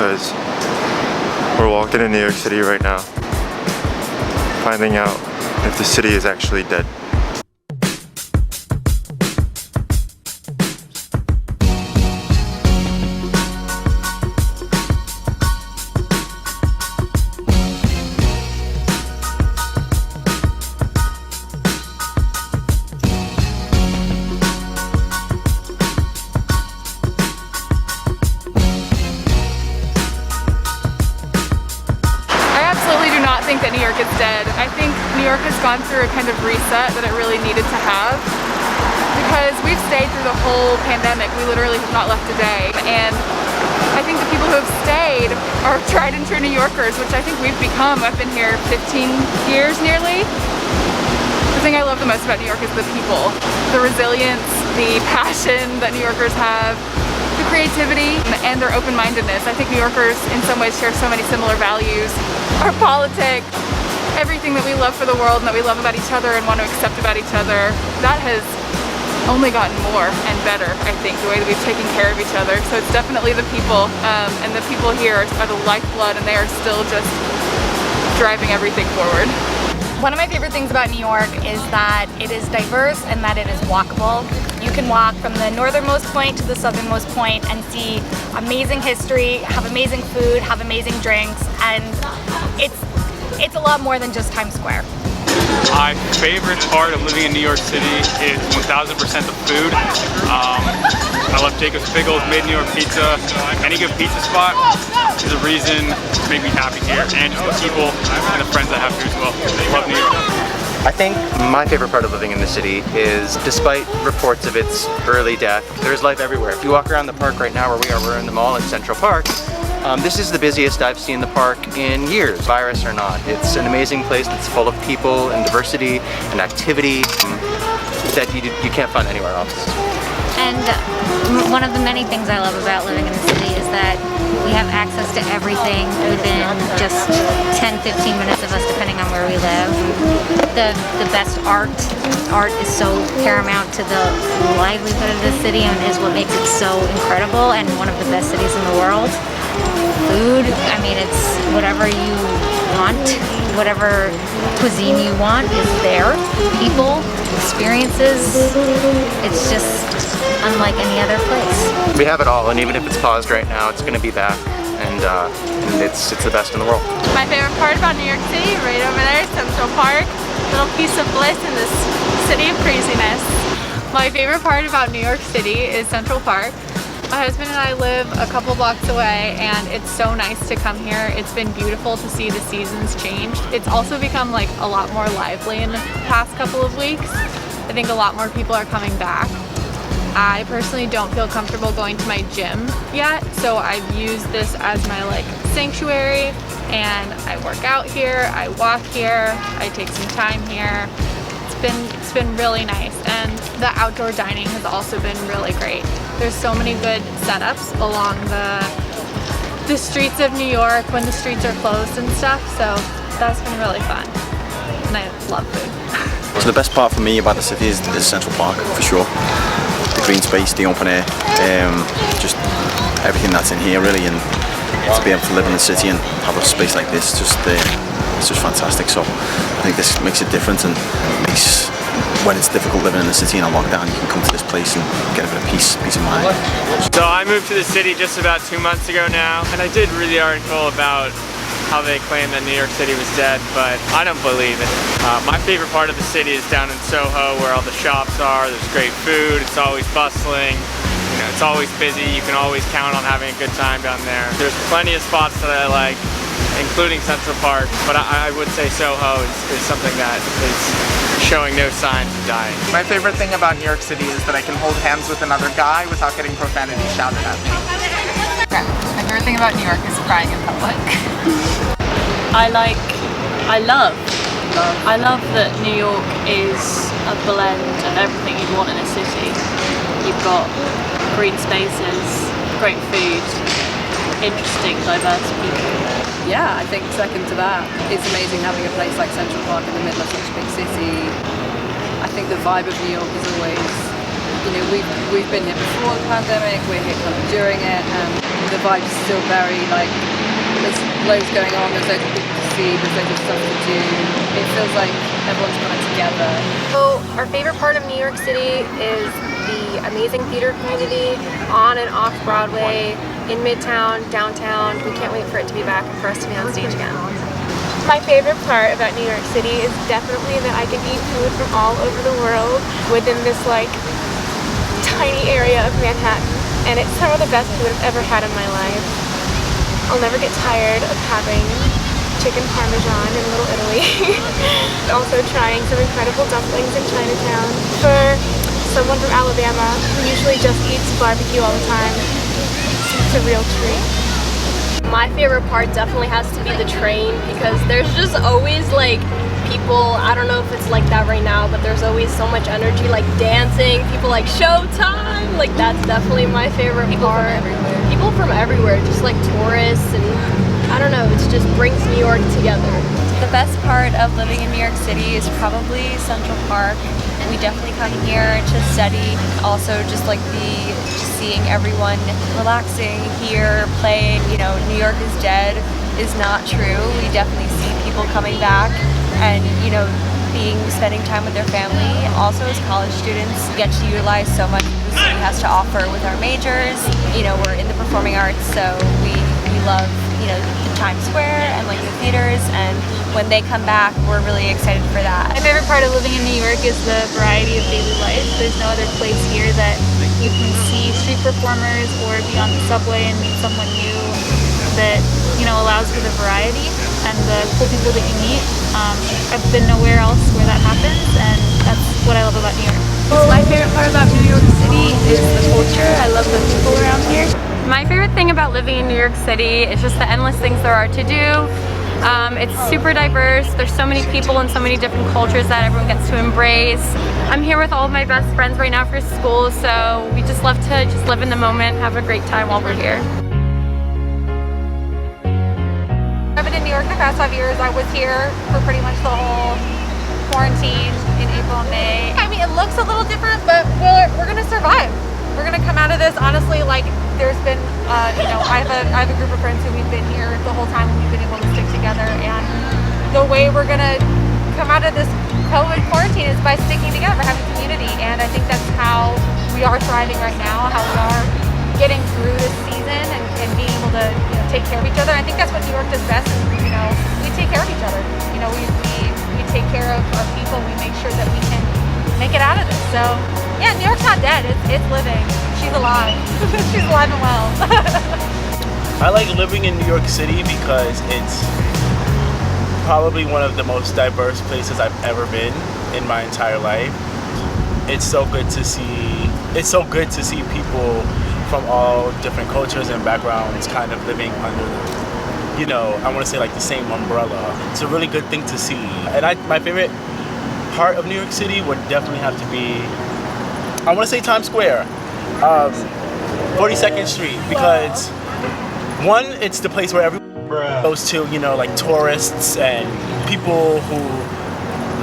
because we're walking in New York City right now, finding out if the city is actually dead. That New York is dead. I think New York has gone through a kind of reset that it really needed to have, because we've stayed through the whole pandemic. We literally have not left a day, and I think the people who have stayed are tried and true New Yorkers, which I think we've become. I've been here 15 years nearly. The thing I love the most about New York is the people, the resilience, the passion that New Yorkers have, the creativity, and their open-mindedness. I think New Yorkers in some ways share so many similar values. Our politics, everything that we love for the world and that we love about each other and want to accept about each other, that has only gotten more and better, I think, the way that we've taken care of each other. So it's definitely the people, and the people here are the lifeblood, and they are still just driving everything forward. One of my favorite things about New York is that it is diverse and that it is walkable. You can walk from the northernmost point to the southernmost point and see amazing history, have amazing food, have amazing drinks, and it's a lot more than just Times Square. My favorite part of living in New York City is 1000% the food. I love Jacob's Pickles, made New York pizza. Any good pizza spot is a reason to make me happy here, and just the people and the friends I have here as well. Love New York. I think my favorite part of living in the city is, despite reports of its early death, there's life everywhere. If you walk around the park right now where we are, we're in the mall in Central Park. This is the busiest I've seen the park in years, virus or not. It's an amazing place that's full of people and diversity and activity that you can't find anywhere else. And one of the many things I love about living in the city is that we have access to everything within just 10-15 minutes of us, depending on where we live. The best art is so paramount to the livelihood of the city and is what makes it so incredible and one of the best cities in the world. Food, I mean, it's whatever you want, whatever cuisine you want is there. People, experiences, it's just unlike any other place. We have it all, and even if it's paused right now, it's going to be back, and it's the best in the world. My favorite part about New York City, right over there, Central Park, little piece of bliss in this city of craziness. My favorite part about New York City is Central Park. My husband and I live a couple blocks away, and it's so nice to come here. It's been beautiful to see the seasons change. It's also become like a lot more lively in the past couple of weeks. I think a lot more people are coming back. I personally don't feel comfortable going to my gym yet, so I've used this as my like sanctuary, and I work out here, I walk here, I take some time here. It's been really nice, and the outdoor dining has also been really great. There's so many good setups along the streets of New York when the streets are closed and stuff, so that's been really fun, and I love food. So the best part for me about the city is Central Park, for sure. The green space, the open air, just everything that's in here really, and to be able to live in the city and have a space like this, it's just fantastic. So I think this makes it different, and makes, when it's difficult living in the city in a lockdown, you can come to this place and get a bit of peace of mind. So I moved to the city just about 2 months ago now, and I did read the article about how they claim that New York City was dead, but I don't believe it. My favorite part of the city is down in Soho, where all the shops are. There's great food, it's always bustling, you know, it's always busy, you can always count on having a good time down there. There's plenty of spots that I like, including Central Park, but I would say Soho is something that is showing no signs of dying. My favorite thing about New York City is that I can hold hands with another guy without getting profanity shouted at me. My favorite thing about New York is crying in public. I love that New York is a blend of everything you'd want in a city. You've got green spaces, great food, interesting, diverse people. Yeah, I think second to that, it's amazing having a place like Central Park in the middle of such a big city. I think the vibe of New York is always, you know, we've been here before the pandemic, we're here kind of during it, and the vibe's still very like, there's loads going on, there's loads of people to see, there's loads of stuff to do. It feels like everyone's kind of together. So our favorite part of New York City is the amazing theater community on and off Broadway, in Midtown, downtown. We can't wait for it to be back and for us to be on stage again. My favorite part about New York City is definitely that I can eat food from all over the world within this like tiny area of Manhattan, and it's some of the best food I've ever had in my life. I'll never get tired of having chicken parmesan in Little Italy. Also trying some incredible dumplings in Chinatown. For someone from Alabama who usually just eats barbecue all the time, it's a real treat. My favorite part definitely has to be the train, because there's just always like people, I don't know if it's like that right now, but there's always so much energy, like dancing, people like showtime, like that's definitely my favorite part. People from everywhere, just like tourists, and I don't know, it just brings New York together. The best part of living in New York City is probably Central Park. We definitely come here to study. Also just like seeing everyone relaxing here, playing, you know, New York is dead is not true. We definitely see people coming back and, you know, spending time with their family. Also as college students, we get to utilize so much the city has to offer with our majors. You know, we're in the performing arts, so we love, you know, the Times Square and like the theaters, and when they come back, we're really excited for that. My favorite part of living in New York is the variety of daily life. There's no other place here that you can see street performers or be on the subway and meet someone new that, you know, allows for the variety and the cool people that you meet. I've been nowhere else where that happens, and that's what I love about New York. My favorite part about New York City is the culture. I love the people around here. My favorite thing about living in New York City is just the endless things there are to do. It's super diverse. There's so many people and so many different cultures that everyone gets to embrace. I'm here with all of my best friends right now for school, so we just love to just live in the moment, have a great time while we're here. I've been in New York the past 5 years. I was here for pretty much the whole quarantine in April and May. I mean, it looks a little different, but we're gonna survive. We're gonna come out of this, honestly, like there's been, you know, I have a group of friends who we've been here the whole time and we've been able to stick together, and the way we're gonna come out of this COVID quarantine is by sticking together, having community, and I think that's how we are thriving right now, how we are getting through this season and being able to, you know, take care of each other. I think that's what New York does best, is, you know, we take care of each other. You know, we take care of our people, we make sure that we can make it out of this. So yeah, New York's not dead, it's living. She's alive. She's alive and well. I like living in New York City because it's probably one of the most diverse places I've ever been in my entire life. It's so good to see people from all different cultures and backgrounds kind of living under, you know, I want to say like the same umbrella. It's a really good thing to see. And my favorite part of New York City would definitely have to be, I want to say Times Square, 42nd Street, because one, it's the place where everyone goes to, you know, like tourists and people who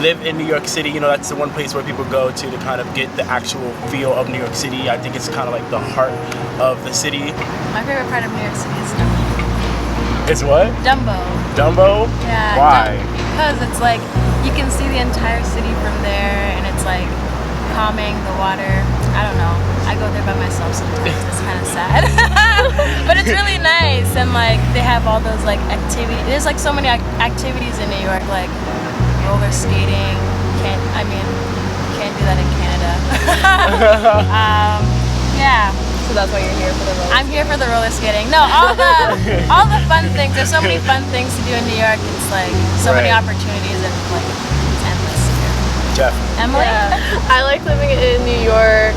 live in New York City. You know, that's the one place where people go to kind of get the actual feel of New York City. I think it's kind of like the heart of the city. My favorite part of New York City is Dumbo. It's what? Dumbo. Dumbo? Yeah. Why? Because it's like, you can see the entire city from there, and it's like calming, the water. I don't know. I go there by myself sometimes. It's kind of sad. But it's really nice, and like they have all those like activities. There's like so many activities in New York, like roller skating. Can't do that in Canada. Yeah. So that's why you're here for the roller I'm here for the roller skating. No, all the fun things. There's so many fun things to do in New York. It's like so many opportunities, and like it's endless. Jeff. Emily? Yeah. I like living in New York,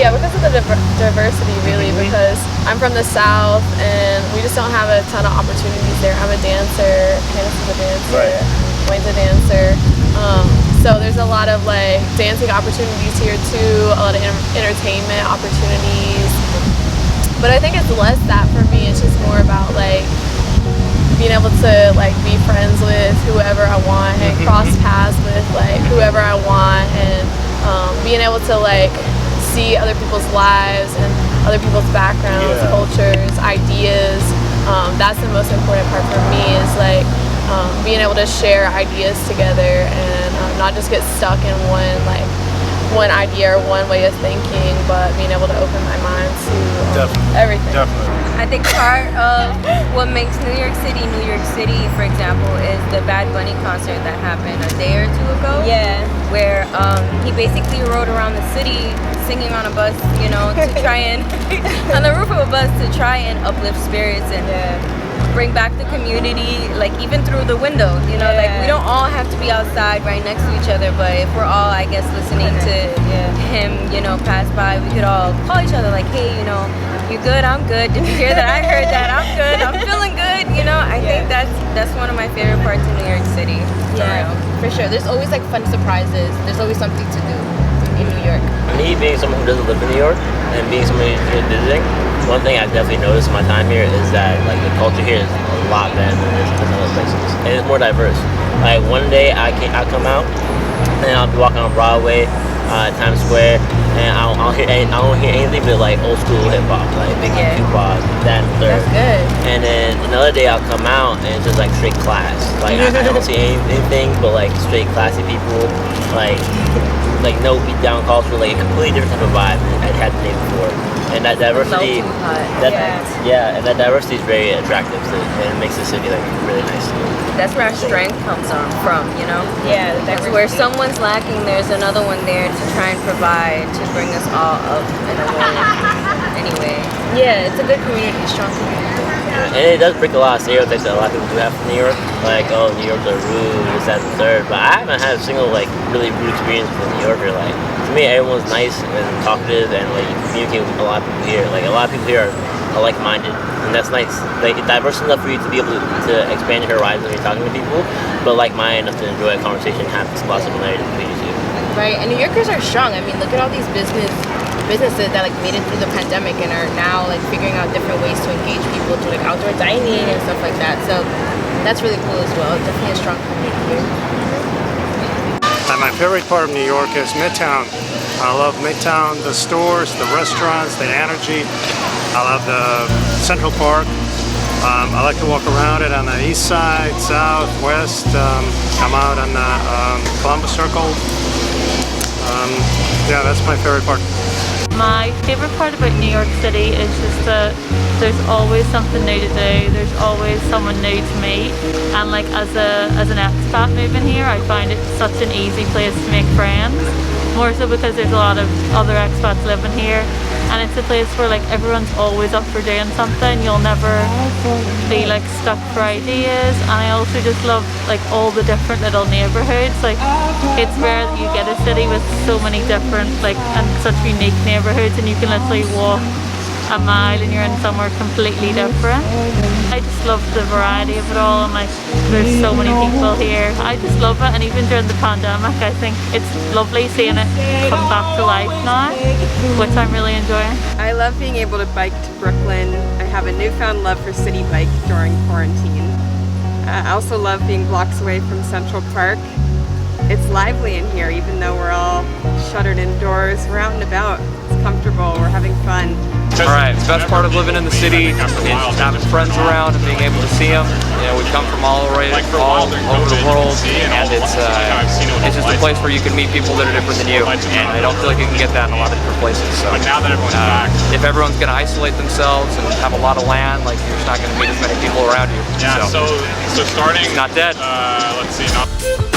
because of the diversity, really, because I'm from the South and we just don't have a ton of opportunities there. I'm a dancer, Candace is a dancer, Wayne's a dancer, so there's a lot of like dancing opportunities here too, a lot of entertainment opportunities, but I think it's less that for me. It's just more about like being able to like be friends with whoever I want and cross paths with like whoever I want, and being able to like see other people's lives and other people's backgrounds, cultures, ideas. that's the most important part for me, is like being able to share ideas together and not just get stuck in one idea or one way of thinking, but being able to open my mind to everything. Definitely. I think part of what makes New York City, for example, is the Bad Bunny concert that happened a day or two ago. Yeah. Where he basically rode around the city singing on a bus, you know, to try and, on the roof of a bus, to try and uplift spirits and bring back the community, like even through the window, you know, like we don't all have to be outside right next to each other, but if we're all, I guess, listening to him, you know, pass by, we could all call each other like, hey, you know, you good? I'm good. Did you hear that? I heard that. I'm good. I'm feeling good. You know, I think that's one of my favorite parts of New York City. Yeah, for sure. There's always like fun surprises. There's always something to do in New York. Me being someone who doesn't live in New York and being someone who's visiting, one thing I definitely noticed in my time here is that like the culture here is a lot better than it is in other places, and it's more diverse. Like one day I'll come out and I'll be walking on Broadway, Times Square, and I don't hear anything but like old school hip hop, like Biggie, Tupac, that and third. That's good. And then another day I'll come out and it's just like straight class. Like I don't see anything but like straight classy people, like no beat down culture, like a completely different type of vibe than I had the day before. And that diversity, and that diversity is very attractive to, and it makes the city like really nice. That's where our strength comes from, you know? Yeah, that's where someone's lacking, there's another one there to try and provide, to bring us all up in a way. Anyway. Yeah, it's a good community, strong community. And it does break a lot of stereotypes that a lot of people do have from New York. Like, oh, New Yorkers are rude, this, that, and the third. But I haven't had a single, like, really rude experience with a New Yorker. Like, to me, everyone's nice and talkative and, like, you communicate with a lot of people here. Like, a lot of people here are like-minded. And that's nice. Like, it's diverse enough for you to be able to expand your horizons when you're talking to people, but like-minded enough to enjoy a conversation and have a lot of similarities between you two. Right, and New Yorkers are strong. I mean, look at all these businesses that like made it through the pandemic and are now like figuring out different ways to engage people through like outdoor dining and stuff like that. So that's really cool as well. Definitely a strong community here. And my favorite part of New York is Midtown. I love Midtown, the stores, the restaurants, the energy. I love the Central Park. I like to walk around it on the east side, south, west, come out on the Columbus Circle. Yeah, that's my favorite part. My favorite part about New York City is just that there's always something new to do, there's always someone new to meet, and like as an expat moving here, I find it such an easy place to make friends, more so because there's a lot of other expats living here, and it's a place where like everyone's always up for doing something. You'll never be like stuck for ideas, and I also just love like all the different little neighborhoods. Like it's rare that you get a city with so many different like and such unique neighborhoods, and you can literally walk a mile and you're in somewhere completely different. I just love the variety of it all, and like there's so many people here. I just love it, and even during the pandemic I think it's lovely seeing it come back to life now, which I'm really enjoying. I love being able to bike to Brooklyn. I have a newfound love for City Bike during quarantine. I also love being blocks away from Central Park. It's lively in here, even though we're all shuttered indoors. We're out and about. It's comfortable. We're having fun. Alright, the best part of living in the city is having friends around and being able to see them. You know, we come from all over the world, and it's just a place where you can meet people that are different than you. And I don't feel like you can get that in a lot of different places. So if everyone's going to isolate themselves and have a lot of land, like you're just not going to meet as many people around you. Yeah, so starting, it's not dead. Let's see.